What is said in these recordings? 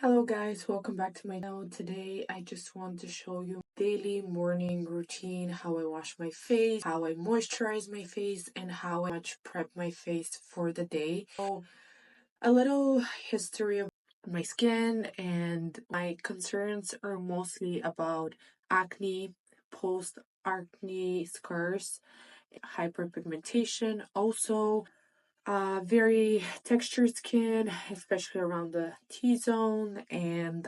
Hello guys, welcome back to my channel. Today I just want to show you daily morning routine, how I wash my face, how I moisturize my face, and how I much prep my face for the day. So a little history of my skin, and my concerns are mostly about acne, post acne scars, hyperpigmentation, also very textured skin, especially around the T-zone and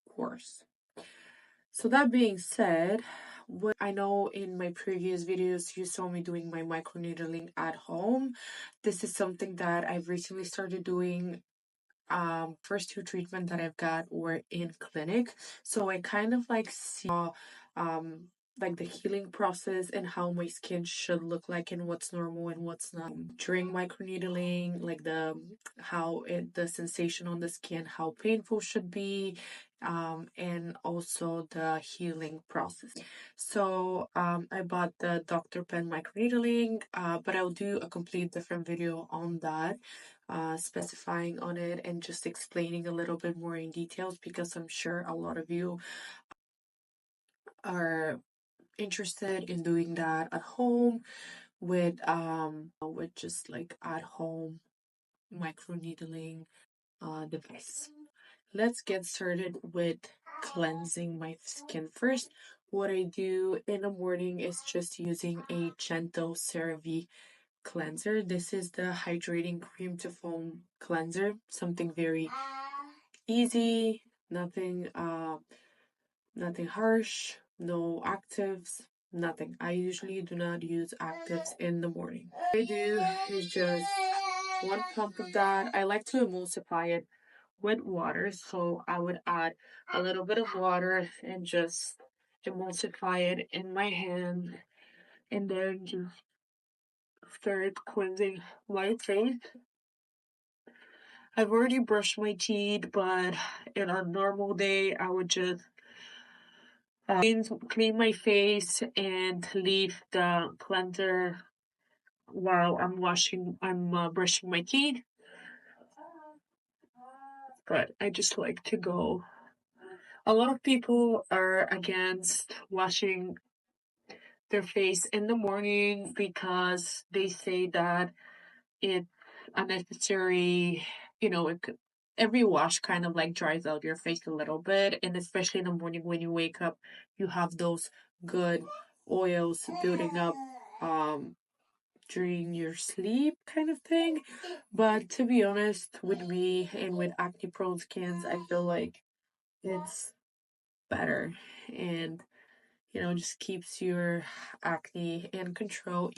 pores. So that being said, what I know in my previous videos you saw me doing my microneedling at home. This is something that I've recently started doing. First two treatment that I've got were in clinic, so I kind of like saw um like the healing process and how my skin should look like and what's normal and what's not during microneedling, like the sensation on the skin, how painful should be, and also the healing process. So I bought the Dr. Pen microneedling, but I'll do a complete different video on that, specifying on it and just explaining a little bit more in details, because I'm sure a lot of you are interested in doing that at home with just like at home microneedling device. Let's get started with cleansing my skin first. What I do in the morning is just using a gentle CeraVe cleanser. This is the hydrating cream to foam cleanser. Something very easy, nothing harsh, no actives, nothing. I usually do not use actives in the morning. What I do is just one pump of that. I like to emulsify it with water, so I would add a little bit of water and just emulsify it in my hand, and then just start cleansing my face. I've already brushed my teeth, but in a normal day, I would just clean my face and leave the cleanser while I'm brushing my teeth. But I just like to go. A lot of people are against washing their face in the morning because they say that it's unnecessary. Every wash kind of like dries out your face a little bit, and especially in the morning when you wake up, you have those good oils building up um during your sleep kind of thing. But to be honest, with me and with acne prone skins, I feel like it's better, and just keeps your acne in control.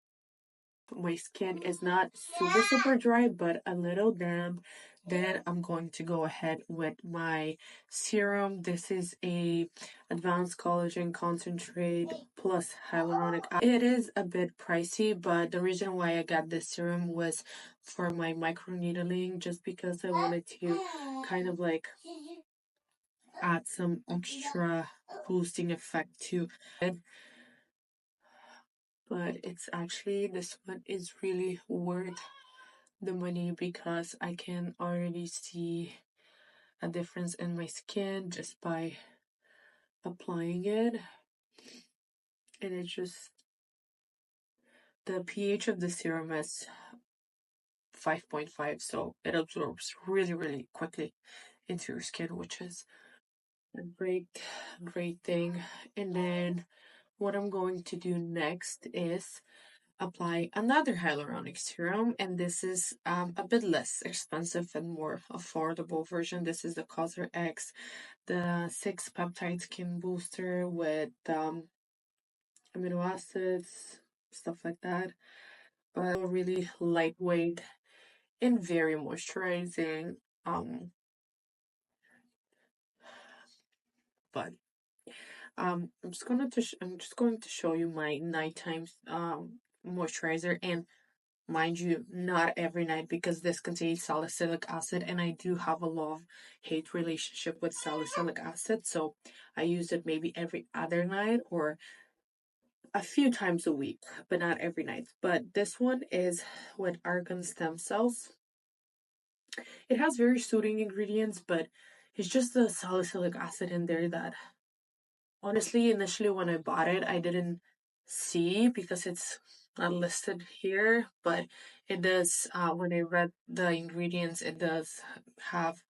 My skin is not super dry, but a little damp. Then I'm going to go ahead with my serum. This is a advanced collagen concentrate plus hyaluronic acid. It is a bit pricey, but the reason why I got this serum was for my microneedling, just because I wanted to kind of like add some extra boosting effect to it. But it's actually, this one is really worth the money because I can already see a difference in my skin just by applying it. And it's just, the pH of the serum is 5.5, so it absorbs really quickly into your skin, which is a great thing. And then what I'm going to do next is apply another hyaluronic serum, and this is a bit less expensive and more affordable version. This is the Cosr X, the 6 peptide skin booster with amino acids, stuff like that, but really lightweight and very moisturizing. But I'm just going to show you my nighttime moisturizer. And mind you, not every night, because this contains salicylic acid, and I do have a love-hate relationship with salicylic acid, so I use it maybe every other night or a few times a week, but not every night. But this one is with argan stem cells. It has very soothing ingredients, but it's just the salicylic acid in there that honestly, initially when I bought it, I didn't see because it's not listed here, but it does, when I read the ingredients, it does have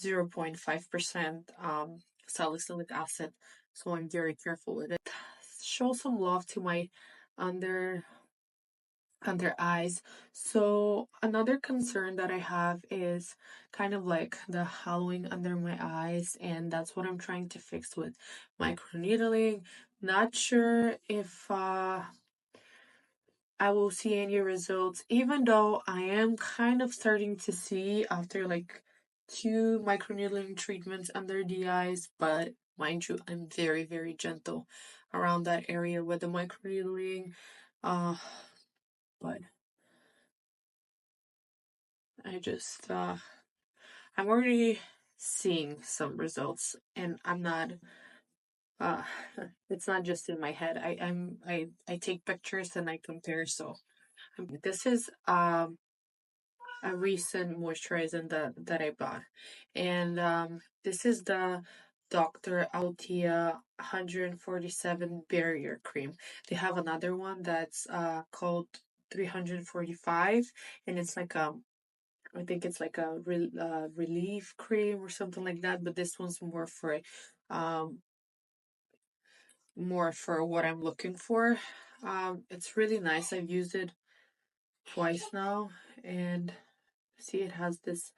0.5% salicylic acid. So I'm very careful with it. Show some love to my under under eyes. So another concern that I have is kind of like the hollowing under my eyes, and that's what I'm trying to fix with microneedling. Not sure if I will see any results, even though I am kind of starting to see after like 2 microneedling treatments under the eyes, but mind you, I'm very, very gentle around that area with the microneedling. Uh, but I just I'm already seeing some results, and I'm not uh it's not just in my head. I take pictures and I compare. So this is a recent moisturizer that I bought, and this is the Dr. Altea 147 Barrier Cream. They have another one that's called 345, and it's like I think it's like a relief cream or something like that, but this one's um more for what I'm looking for. It's really nice. I've used it twice now, and see it has this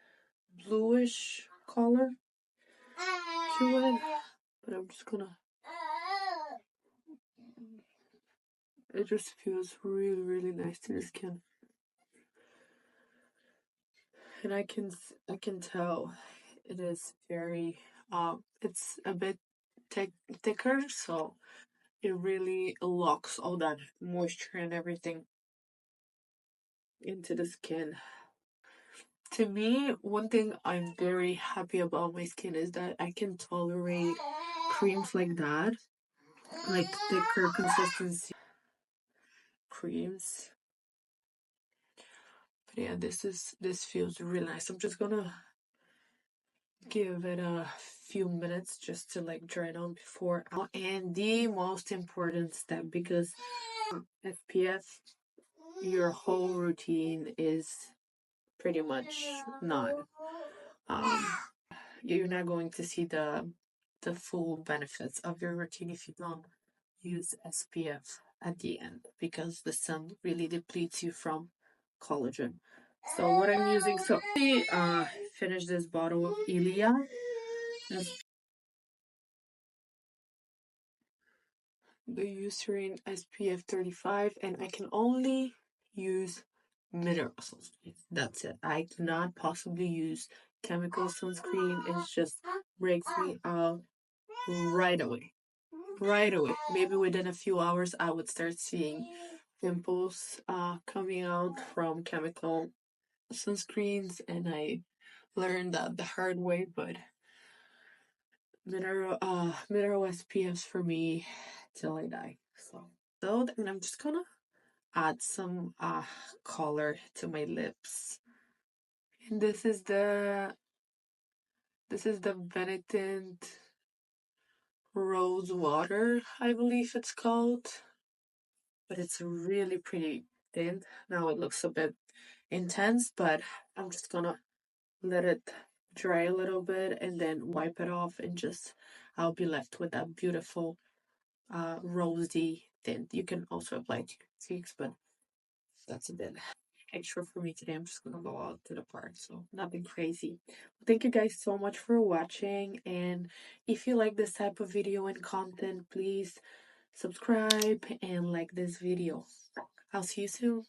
bluish color to it. But I'm just gonna. It just feels really, really nice to the skin, and I can tell it is very it's a bit thicker, so it really locks all that moisture and everything into the skin. To me, one thing I'm very happy about my skin is that I can tolerate creams like that, like thicker consistency creams. But yeah, this feels really nice. I'm just gonna give it a few minutes just to like dry it on before out. And the most important step, because SPF, your whole routine is pretty much not um you're not going to see the full benefits of your routine if you don't use SPF at the end, because the sun really depletes you from collagen. So what I'm using, so I finished this bottle of Ilia. The Eucerin SPF 35, and I can only use mineral sunscreen. That's it. I cannot possibly use chemical sunscreen. It just breaks me out right away. Right away. Maybe within a few hours, I would start seeing pimples coming out from chemical sunscreens, and I learned that the hard way. But mineral SPFs for me till I die. So then I'm just gonna add some color to my lips. And this is the Benetint Rose Water, I believe it's called. But it's really pretty thin. Now it looks a bit intense, but I'm just gonna let it dry a little bit and then wipe it off, and just I'll be left with that beautiful rosy tint. You can also apply to your cheeks, but that's a bit extra for me today. I'm just gonna go out to the park, so nothing crazy. Thank you guys so much for watching, and if you like this type of video and content, please subscribe and like this video. I'll see you soon.